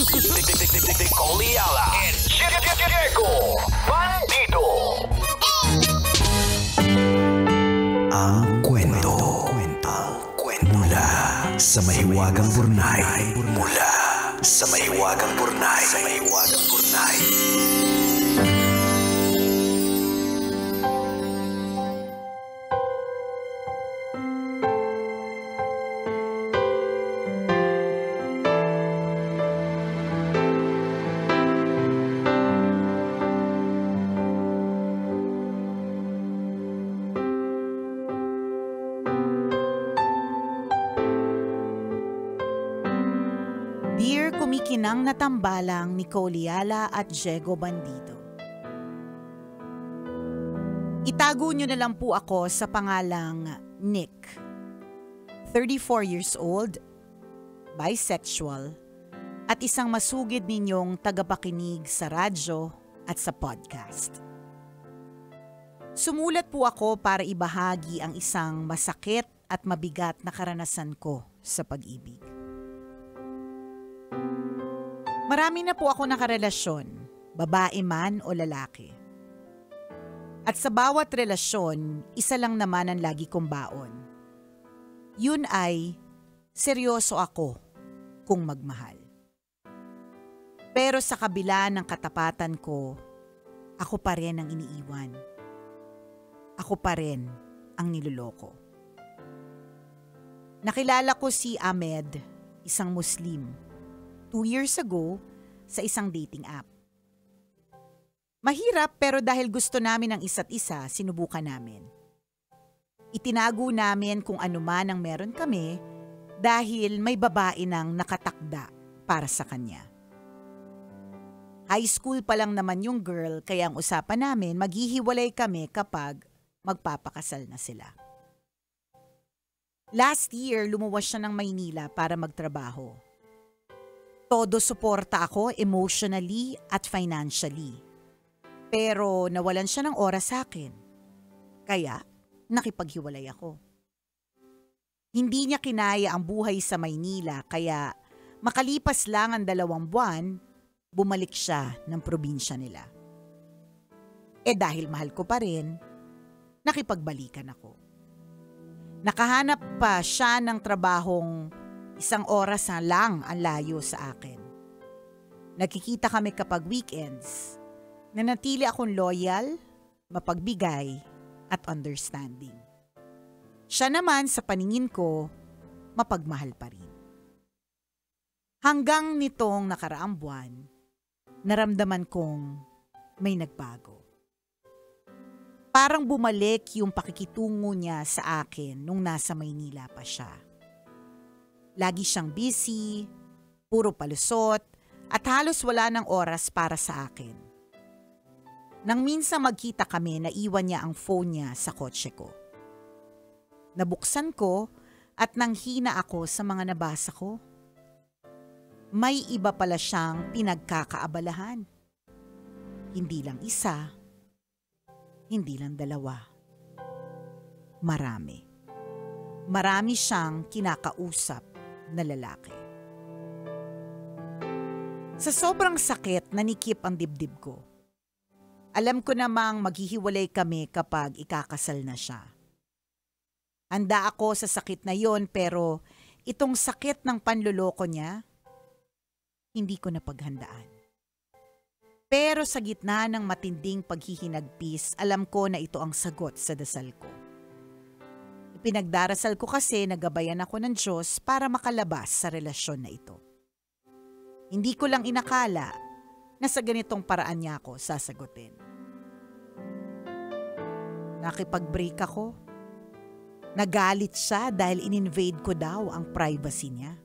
Coliala and Diego Bandido. Ang kwento. Mula sa mahiwagang Burnay. Mula sa mahiwagang Burnay. Dear kumikinang na tambalang ni Coliala at Diego Bandido. Itago niyo na lang po ako sa pangalang Nick. 34 years old, bisexual, at isang masugid ninyong tagapakinig sa radyo at sa podcast. Sumulat po ako para ibahagi ang isang masakit at mabigat na karanasan ko sa pag-ibig. Marami na po ako nakarelasyon, babae man o lalaki. At sa bawat relasyon, isa lang naman ang lagi kong baon. Yun ay, seryoso ako kung magmahal. Pero sa kabila ng katapatan ko, ako pa rin ang iniiwan. Ako pa rin ang niloloko. Nakilala ko si Ahmed, isang Muslim, 2 years ago sa isang dating app. Mahirap pero dahil gusto namin ang isa't isa, sinubukan namin. Itinago namin kung ano man ang meron kami dahil may babae nang nakatakda para sa kanya. High school pa lang naman yung girl kaya ang usapan namin maghihiwalay kami kapag magpapakasal na sila. Last year, lumuwas siya ng Maynila para magtrabaho. Todo suporta ako emotionally at financially. Pero nawalan siya ng oras sa akin. Kaya nakipaghiwalay ako. Hindi niya kinaya ang buhay sa Maynila kaya makalipas lang ang 2 buwan, bumalik siya ng probinsya nila. Dahil mahal ko pa rin, nakipagbalikan ako. Nakahanap pa siya ng trabahong 1 oras na lang ang layo sa akin. Nagkikita kami kapag weekends. Nanatili akong loyal, mapagbigay, at understanding. Siya naman sa paningin ko, mapagmahal pa rin. Hanggang nitong nakaraang buwan, naramdaman kong may nagbago. Parang bumalik yung pakikitungo niya sa akin nung nasa Maynila pa siya. Lagi siyang busy, puro palusot, at halos wala ng oras para sa akin. Nang minsan magkita kami, naiwan niya ang phone niya sa kotse ko. Nabuksan ko at nanghina ako sa mga nabasa ko. May iba pala siyang pinagkakaabalahan. Hindi lang isa, hindi lang 2. Marami. Marami siyang kinakausap na lalaki. Sa sobrang sakit, nanikip ang dibdib ko. Alam ko namang maghihiwalay kami kapag ikakasal na siya. Handa ako sa sakit na yon pero itong sakit ng panloloko niya, hindi ko napaghandaan. Pero sa gitna ng matinding paghihinagpis, alam ko na ito ang sagot sa dasal ko. Pinagdarasal ko kasi nagabayan ako ng Diyos para makalabas sa relasyon na ito. Hindi ko lang inakala na sa ganitong paraan niya ako sasagutin. Nakipag-break ako. Nagalit siya dahil in-invade ko daw ang privacy niya.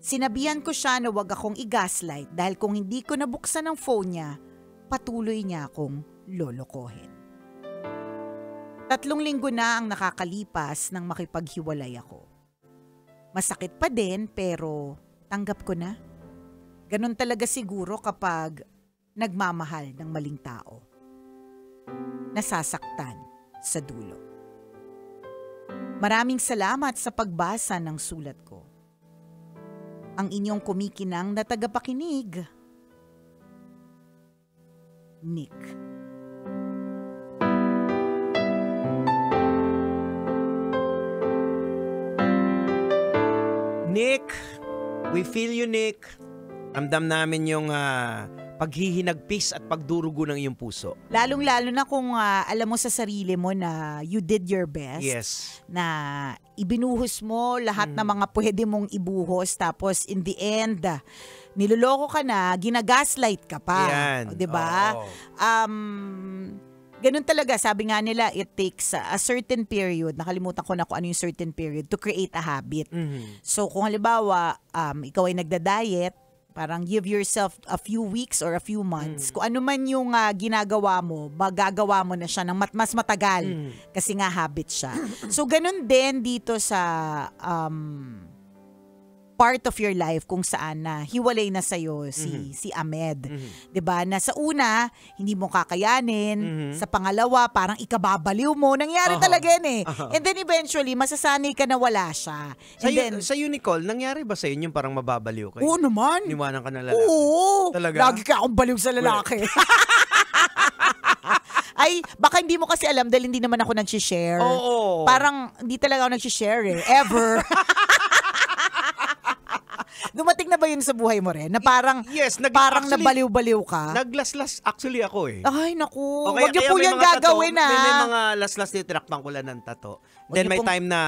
Sinabihan ko siya na wag akong i-gaslight dahil kung hindi ko nabuksan ang phone niya, patuloy niya akong lolokohin. 3 linggo na ang nakakalipas nang makipaghiwalay ako. Masakit pa din pero tanggap ko na. Ganon talaga siguro kapag nagmamahal ng maling tao. Nasasaktan sa dulo. Maraming salamat sa pagbasa ng sulat ko. ang inyong kumikinang na tagapakinig, Nick. Nick, we feel you, Nick. Ramdam namin yung paghihinagpis at pagdurugo ng iyong puso. Lalong-lalo na kung alam mo sa sarili mo na you did your best. Yes. Na ibinuhos mo lahat ng mga pwede mong ibuhos, tapos in the end, niloloko ka na, ginagaslight ka pa. Yan. 'Di ba? Oo. Ganun talaga, sabi nga nila, it takes a certain period, nakalimutan ko na kung ano yung certain period, to create a habit. So kung halimbawa, ikaw ay nagda-diet, parang give yourself a few weeks or a few months. Kung ano man yung ginagawa mo, magagawa mo na siya ng mas matagal. Kasi nga habit siya. So ganun din dito sa part of your life kung saan na hiwalay na sa'yo si Ahmed. 'Di ba? Na sa una, hindi mo kakayanin. Sa pangalawa, parang ikababaliw mo. Nangyari talaga yan eh. And then eventually, masasanay ka na wala siya. And Sa Nicole, nangyari ba sa'yo yung parang mababaliw kayo? oo naman. Niwanan ka na lalaki? Oo. Talaga? Lagi ka akong baliw sa lalaki. Ay, baka hindi mo kasi alam dahil hindi naman ako nag-share. Oo. Parang hindi talaga ako nag-share eh. Ever. Dumating na ba yun sa buhay mo rin? Na parang, Yes, parang actually, nabaliw-baliw ka? Naglaslas actually ako eh. Ay, naku. Okay, Huwag niyo kaya po may yan mga gagawin tattoo, May ah. mga laslas dito, tinakpan ko lang ng tato. Huwag Then niyo may pong- time na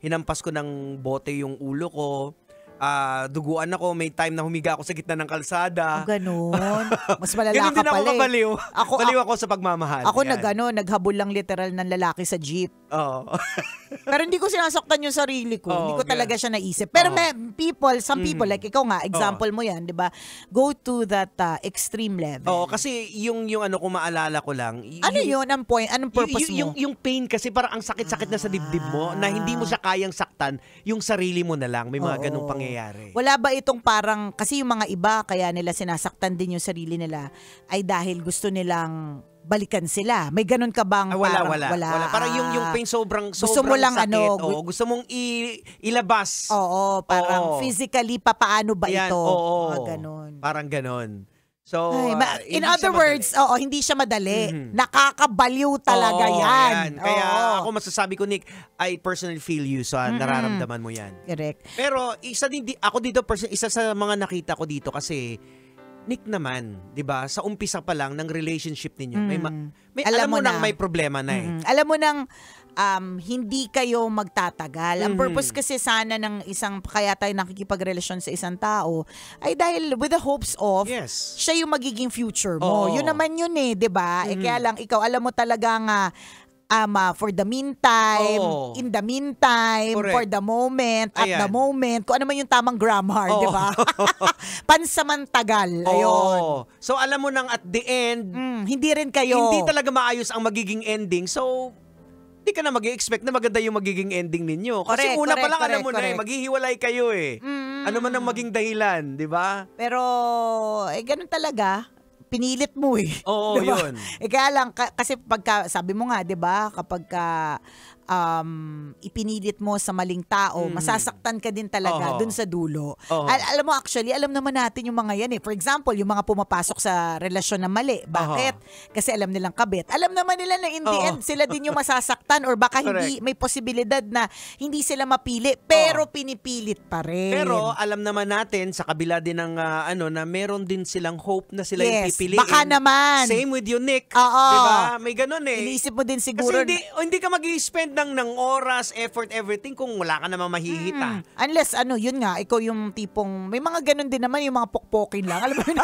hinampas ko ng bote yung ulo ko. Duguan ako, may time na humiga ako sa gitna ng kalsada. Ganun. Mas malala Ganun ka din ako pala eh. kabaliw. Ako- Baliw ako sa pagmamahal. Ako Yan. naghabol lang literal ng lalaki sa jeep. Oo. Pero hindi ko sinasaktan yung sarili ko. Oo, Hindi ko okay. talaga siya naisip. Pero Oo. may some people, like ikaw nga, example mo yan, di ba? Go to that extreme level. Oo, kasi yung ano kung maalala ko lang. Ano yun? Ang point? Anong purpose mo? Yung pain kasi parang ang sakit-sakit na sa dibdib mo na hindi mo siya kayang saktan, yung sarili mo na lang. May mga Oo. ganung pangyayari. Wala ba itong parang, kasi yung mga iba, kaya nila sinasaktan din yung sarili nila, ay dahil gusto nilang balikan sila. May ganun ka bang Wala. parang Parang yung pain sobrang gusto mo lang sakit. ano, Oo, gusto mong ilabas. Oo, parang Oo. physically, papaano ba Yan, ito? oo. Mga ganun. Parang ganon. So, Ay, in hindi other siya words, madali. hindi siya madali. Nakakabaliw talaga Oo, yan. Kaya Oo. ako masasabi ko, Nick, I personally feel you sa nararamdaman mo yan. Correct. Pero ako dito, isa sa mga nakita ko dito kasi, Nick naman, 'di ba? Sa umpisa pa lang ng relationship ninyo, alam mo nang may problema na eh. Alam mo nang hindi kayo magtatagal. Ang purpose kasi sana ng kaya tayo nakikipagrelasyon sa isang tao ay dahil with the hopes of Yes. siya yung magiging future mo. Oo. Yun naman yun eh, 'di ba? Kaya lang ikaw alam mo talaga nga for the meantime, Oo. in the meantime, Correct. for the moment, at the Ayan. moment, kung ano man yung tamang grammar, Oo. di ba? Pansamantagal, ayun. Oo. So alam mo nang at the end, Hindi rin kayo. hindi talaga maayos ang magiging ending. So hindi ka na mag-expect na maganda yung magiging ending ninyo. Kasi Correct, una pa lang correct, alam mo na correct. maghihiwalay kayo eh. Ano man ang maging dahilan, 'di ba? Pero, ganun talaga. Pinilit mo eh. Oo, Diba? yun. Kaya lang, kasi pagka, sabi mo nga, di ba, kapag ipinilit mo sa maling tao, masasaktan ka din talaga Oo. dun sa dulo. Oo. Alam mo, actually, alam naman natin yung mga yan eh. For example, yung mga pumapasok sa relasyon na mali. Bakit? Kasi alam nilang kabit. Alam naman nila na in the Oo. end, sila din yung masasaktan or baka hindi, may posibilidad na hindi sila mapili, pero pinipilit pa rin. Pero alam naman natin sa kabila din ng na meron din silang hope na sila yung Yes, pipiliin. baka naman. Same with you, Nick. Oo. 'Di ba? May ganun eh. Iniisip mo din Kasi siguro. hindi ka mag-i-spend ng oras, effort, everything kung wala ka namang mahihita. Unless, yun nga, ikaw yung tipong, may mga ganun din naman, yung mga pokpokin lang. Alam mo yun?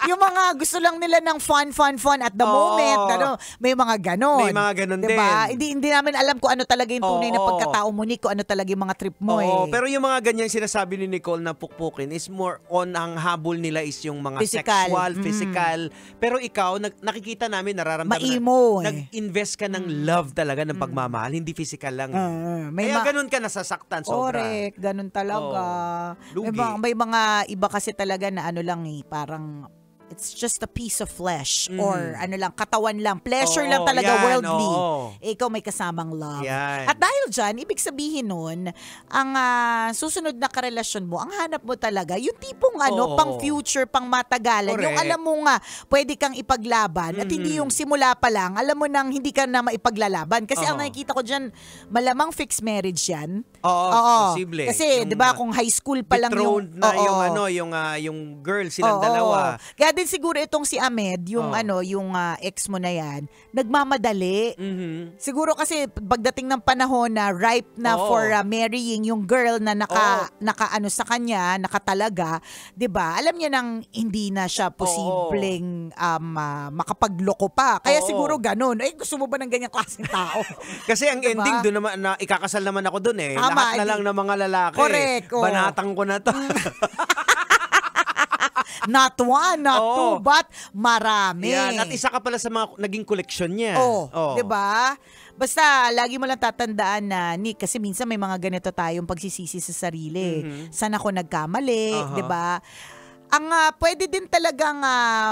Yung mga gusto lang nila ng fun at the moment. May mga ganon. May mga ganon diba? din. Hindi namin alam kung ano talaga yung tunay na Oo. pagkatao mo, Nick, kung ano talaga yung mga trip mo Oo, eh. pero yung mga ganyang sinasabi ni Nicole na pukpukin is more on ang habol nila is yung mga Physical. sexual, physical. Pero ikaw, nakikita namin, nararamdaman Maimo na eh. nag-invest ka ng love talaga ng pagmamahal, hindi physical lang. May Kaya ganun ka nasasaktan sobra. Correct, ganun talaga. Oo. Lugi. May mga iba kasi talaga na lang eh, parang it's just a piece of flesh or ano lang, katawan lang, pleasure lang talaga, worldly. Ikaw may kasamang love. Yan. At dahil dyan, ibig sabihin nun, ang susunod na karelasyon mo, ang hanap mo talaga, yung tipong pang future, pang matagalan. Correct. Yung alam mo nga, pwede kang ipaglaban at hindi yung simula pa lang, alam mo nang hindi ka na maipaglalaban. Kasi ang nakikita ko dyan, malamang fixed marriage yan. Oo, posible. Kasi, di ba, kung high school pa lang yung... yung girl, silang dalawa. Kaya din siguro itong si Ahmed, yung ex mo na yan, nagmamadali. Siguro kasi pagdating ng panahon na ripe na for marrying yung girl na naka sa kanya, nakatalaga, 'di ba? Alam niya nang hindi na siya posibleng makapagloko pa. Kaya siguro ganun. Gusto mo ba ng ganyang klaseng tao? Kasi ang ending doon naman na ikakasal naman ako doon Lahat na lang ng mga lalaki. Correct. Banatang ko na 'to. Not one, not two, but marami. Yan. At isa ka pala sa mga naging koleksyon niya. Diba? Basta, lagi mo lang tatandaan na, Nick, kasi minsan may mga ganito tayong pagsisisi sa sarili. Saan ako nagkamali, diba? Ang pwede din talagang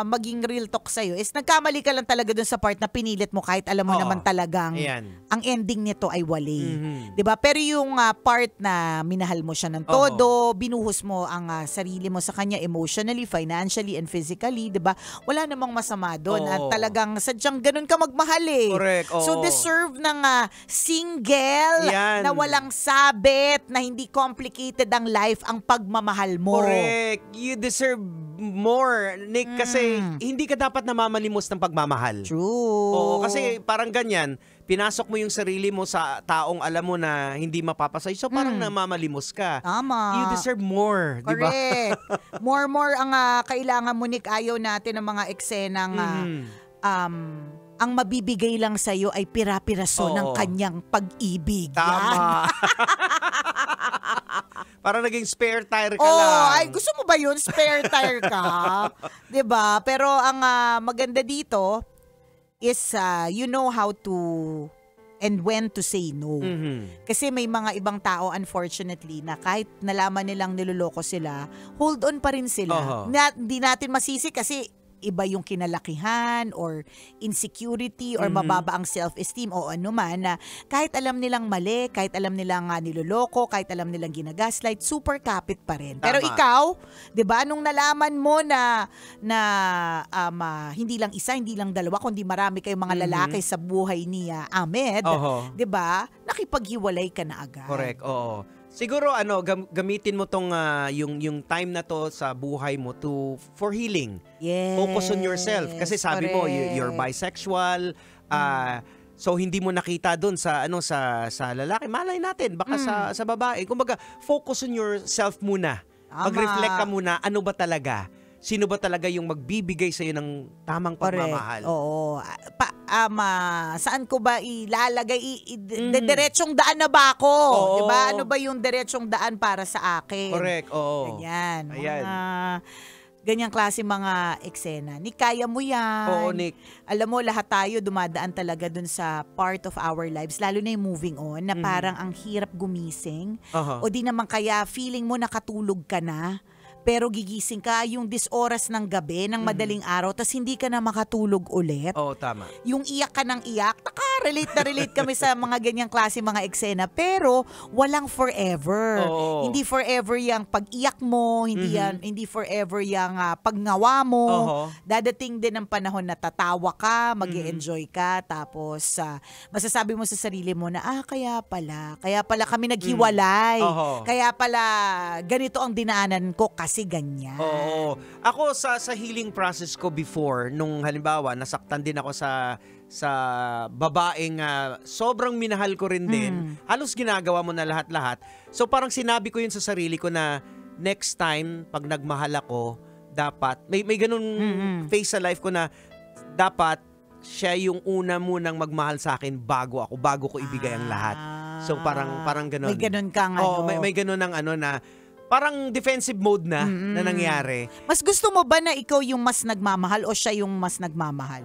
maging real talk sa'yo is nagkamali ka lang talaga dun sa part na pinilit mo kahit alam mo naman talagang ang ending nito ay wali. Diba? Pero yung part na minahal mo siya ng todo, binuhos mo ang sarili mo sa kanya emotionally, financially, and physically, diba? Wala namang masama doon. At talagang sadyang ganun ka magmahal Correct. So deserve ng single na walang sabit, na hindi complicated ang life, ang pagmamahal mo. Correct. You deserve more, Nick, kasi hindi ka dapat namamalimos ng pagmamahal. True. Kasi parang ganyan, pinasok mo yung sarili mo sa taong alam mo na hindi mapapasay, so parang namamalimos ka. Tama. You deserve more, di ba? Correct. More ang kailangan mo, Nick. Ayaw natin ng mga eksenang ang mabibigay lang sa'yo ay pira-piraso ng kanyang pag-ibig. Tama. Para naging spare tire ka lang. Ay, gusto mo ba yun? Spare tire ka? 'Di ba? Pero ang maganda dito is you know how to and when to say no. Kasi may mga ibang tao, unfortunately, na kahit nalaman nilang niloloko sila, hold on pa rin sila. Hindi natin masisi kasi iba yung kinalakihan or insecurity or mababa ang self-esteem o ano man, na kahit alam nilang mali, kahit alam nilang niloloko, kahit alam nilang ginagaslight, super kapit pa rin. Tama. Pero ikaw, 'di ba, nung nalaman mo na hindi lang isa, hindi lang dalawa, kundi marami kayong mga lalaki sa buhay ni Ahmed, 'di ba? Nakipaghiwalay ka na agad. Correct. Oo. Siguro gamitin mo tong yung time na to sa buhay mo for healing. Yes. Focus on yourself kasi sabi mo you're bisexual, so hindi mo nakita doon sa sa lalaki. Malay natin baka sa babae. Kumbaga, focus on yourself muna. Mag-reflect ka muna, ano ba talaga? Sino ba talaga yung magbibigay sa iyo ng tamang pagmamahal? Oo. Saan ko ba ilalagay? Diretsong daan na ba ako? Diba? Ano ba yung diretsong daan para sa akin? Correct, oo. Ganyan. Ayan. Ganyang klase mga eksena. Nick, kaya mo yan. Oo, Nick. Alam mo, lahat tayo dumadaan talaga dun sa part of our lives, lalo na yung moving on, na parang ang hirap gumising. O di naman kaya feeling mo nakatulog ka na, pero gigising ka yung oras ng gabi, ng madaling araw, tas hindi ka na makatulog ulit. Oo, tama. Yung iyak ka ng iyak, relate kami sa mga ganyang klase mga eksena, pero walang forever. Hindi forever yung pag-iyak mo, hindi forever yung pagngawa mo. Dadating din ang panahon na tatawa ka, mag-e-enjoy ka, tapos masasabi mo sa sarili mo na, kaya pala kami naghiwalay. Kaya pala ganito ang dinaanan ko kasi ganyan. Oo. Ako sa healing process ko before, nung halimbawa nasaktan din ako sa babaeng sobrang minahal ko rin din. Halos ginagawa mo na lahat-lahat. So parang sinabi ko yun sa sarili ko na next time pag nagmahal ako, dapat may ganun phase sa life ko na dapat siya yung una munang magmahal sa akin bago ko ibigay ang lahat. So parang ganun. May ganun kang may ganun ang na parang defensive mode na nangyari. Mas gusto mo ba na ikaw yung mas nagmamahal o siya yung mas nagmamahal?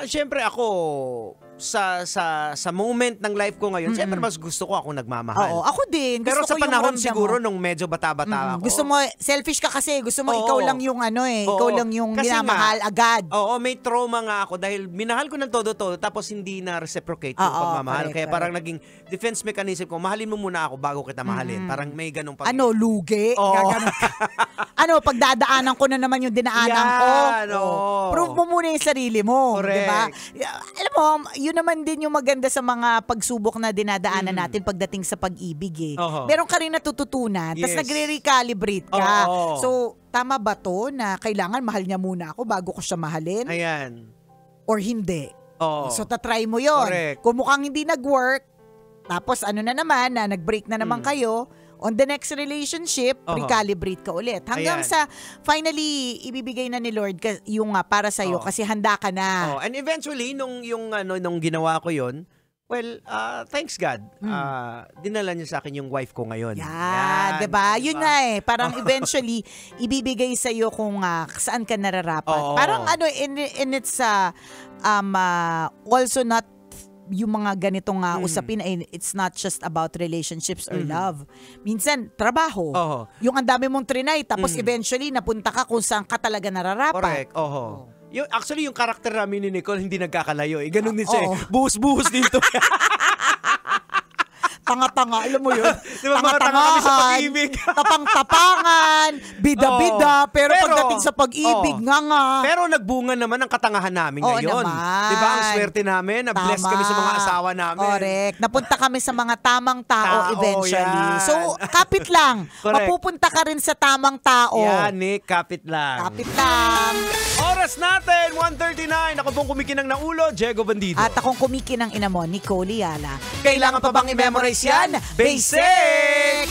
Siyempre ako, sa moment ng life ko ngayon, siyempre mas gusto ko akong nagmamahal. Oo, ako din. Gusto Pero ko sa yung panahon ramdam siguro mo. nung medyo bata-bata ako. Gusto mo, selfish ka kasi. Gusto mo, Oo. ikaw lang yung ikaw lang yung Kasi minamahal nga, agad. Oo, may trauma nga ako dahil minahal ko ng todo-todo tapos hindi na reciprocate yung Oo, pagmamahal. correct, Kaya parang naging defense mechanism ko, mahalin mo muna ako bago kita mahalin. Parang may ganung pag- Lugi? Oo. Gaganon ka. Pagdadaanan ko na naman yung dinaanan ko. Yan, oo. Prove mo muna yung sarili mo. Correct. Diba? Alam mo, yun naman din yung maganda sa mga pagsubok na dinadaanan natin pagdating sa pag-ibig eh. Oo. Meron ka rin natututunan, tapos Yes. nagre-recalibrate ka. Oo. So, tama ba to na kailangan mahal niya muna ako bago ko siya mahalin? Ayan. Or hindi? Oo. So, tatry mo yon. Correct. Kung mukhang hindi nag-work, tapos na naman, na nag-break na naman kayo, on the next relationship, recalibrate ka ulit. Hanggang Ayan. sa finally, ibibigay na ni Lord yung para sa'yo kasi handa ka na. Oh, and eventually nung ginawa ko 'yon, well, thanks God. Dinala niya sa akin yung wife ko ngayon. Yan, 'di ba? Yun nga eh, parang eventually ibibigay sa iyo kung saan ka nararapat. Oo. Parang in its also not yung mga ganitong usapin ay it's not just about relationships or love. Minsan trabaho. Oo. Yung ang dami mong trinay tapos eventually napunta ka kung saan ka talaga nararapat. Correct. Oho. Actually, yung karakter namin ni Nicole hindi nagkakalayo. Ganun din siya. Oo. Buhos-buhos dito. Tanga-tanga, alam mo yun? Di ba mga tanga kami sa pag-ibig? Tapang-tapangan, bida-bida, Oo. pero Pero, pagdating sa pag-ibig, nga. Pero nagbunga naman ang katangahan namin Oo ngayon. naman. Di ba? Ang swerte namin. Na-bless Tama. kami sa mga asawa namin. Correct. Napunta kami sa mga tamang tao Tao, eventually. yan. So, kapit lang. Correct. Mapupunta ka rin sa tamang tao. Yan, Nick. Kapit lang. Kapit lang. Oras natin, 1:39. Ako pong kumikinang na ulo, Diego Bandido. At akong kumikinang ina mo, Nicole Yala. Kailangan pa bang i-memorize yan? Basic!